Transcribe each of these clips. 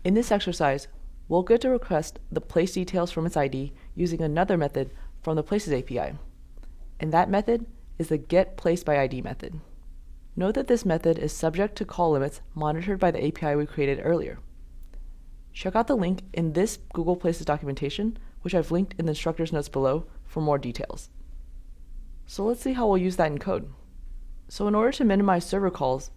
In this exercise, we'll get to request the place details from its ID using another method from the Places API. And that method is the getPlaceById method. Note that this method is subject to call limits monitored by the API we created earlier. Check out the link in this Google Places documentation, which I've linked in the instructor's notes below for more details. So let's see how we'll use that in code. So in order to minimize server calls,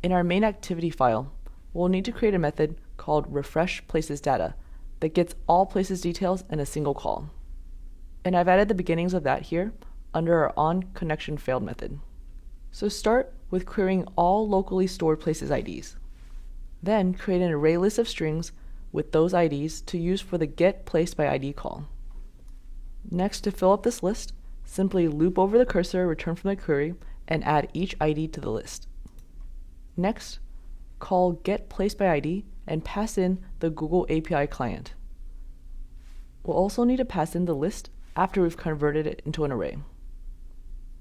in our main activity file, we'll need to create a method called refreshPlacesData that gets all places details in a single call. And I've added the beginnings of that here under our onConnectionFailed method. So start with querying all locally stored places IDs. Then create an array list of strings with those IDs to use for the getPlaceById call. Next, to fill up this list, simply loop over the cursor returned from the query and add each ID to the list. Next, call getPlaceById and pass in the Google API client. We'll also need to pass in the list after we've converted it into an array.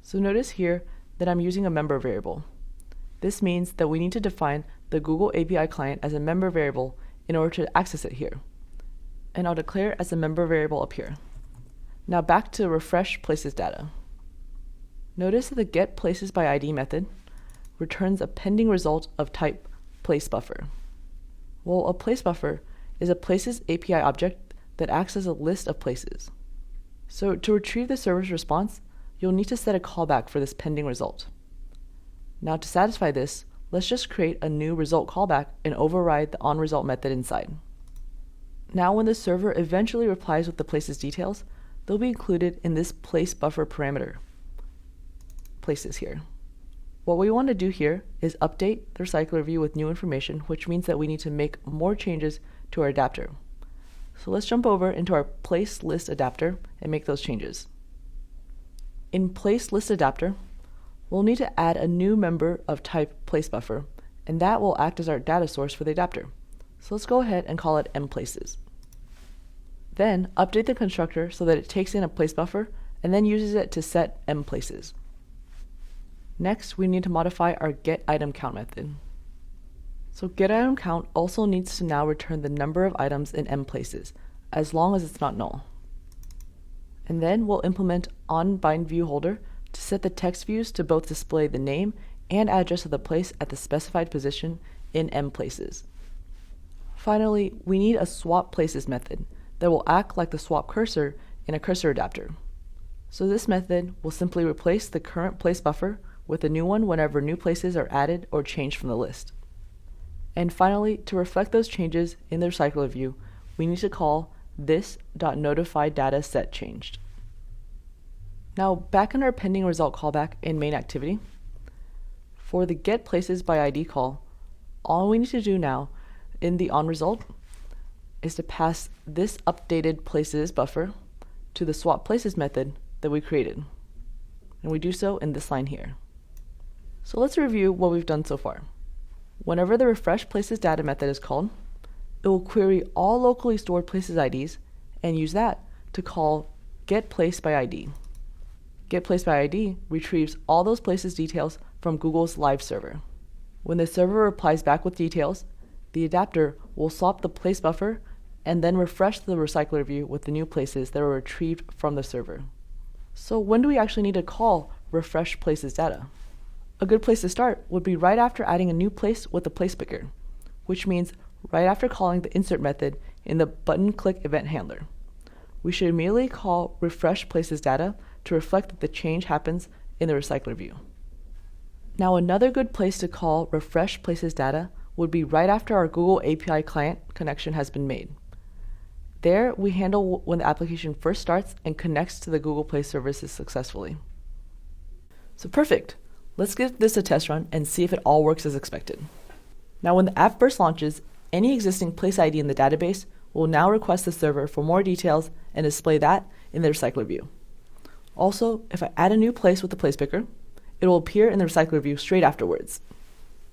So notice here that I'm using a member variable. This means that we need to define the Google API client as a member variable in order to access it here. And I'll declare it as a member variable up here. Now back to refreshPlacesData. Notice that the getPlacesById method returns a pending result of type placeBuffer. Well, a placeBuffer is a Places API object that acts as a list of places. So to retrieve the server's response, you'll need to set a callback for this pending result. Now to satisfy this, let's just create a new result callback and override the onResult method inside. Now when the server eventually replies with the places details, they'll be included in this placeBuffer parameter, places here. What we want to do here is update the recycler view with new information, which means that we need to make more changes to our adapter. So let's jump over into our place list adapter and make those changes. In place list adapter, we'll need to add a new member of type placeBuffer, and that will act as our data source for the adapter. So let's go ahead and call it mPlaces. Then update the constructor so that it takes in a placeBuffer and then uses it to set mPlaces. Next, we need to modify our getItemCount method. So getItemCount also needs to now return the number of items in mPlaces, as long as it's not null. And then we'll implement onBindViewHolder to set the text views to both display the name and address of the place at the specified position in mPlaces. Finally, we need a swapPlaces method that will act like the swap cursor in a cursor adapter. So this method will simply replace the current placeBuffer with a new one whenever new places are added or changed from the list. And finally, to reflect those changes in the recycler view, we need to call this.notifyDataSetChanged. Now back in our pending result callback in main activity, for the getPlacesById call, all we need to do now in the onResult is to pass this updated places buffer to the swapPlaces method that we created. And we do so in this line here. So let's review what we've done so far. Whenever the refreshPlacesData method is called, it will query all locally stored places IDs and use that to call getPlaceById. GetPlaceById retrieves all those places details from Google's live server. When the server replies back with details, the adapter will swap the place buffer and then refresh the recycler view with the new places that were retrieved from the server. So when do we actually need to call refreshPlacesData? A good place to start would be right after adding a new place with the place picker, which means right after calling the insert method in the button click event handler. We should immediately call refreshPlacesData to reflect that the change happens in the recycler view. Now another good place to call refreshPlacesData would be right after our Google API client connection has been made. There we handle when the application first starts and connects to the Google Play services successfully. So perfect! Let's give this a test run and see if it all works as expected. Now when the app first launches, any existing place ID in the database will now request the server for more details and display that in the recycler view. Also, if I add a new place with the place picker, it will appear in the recycler view straight afterwards.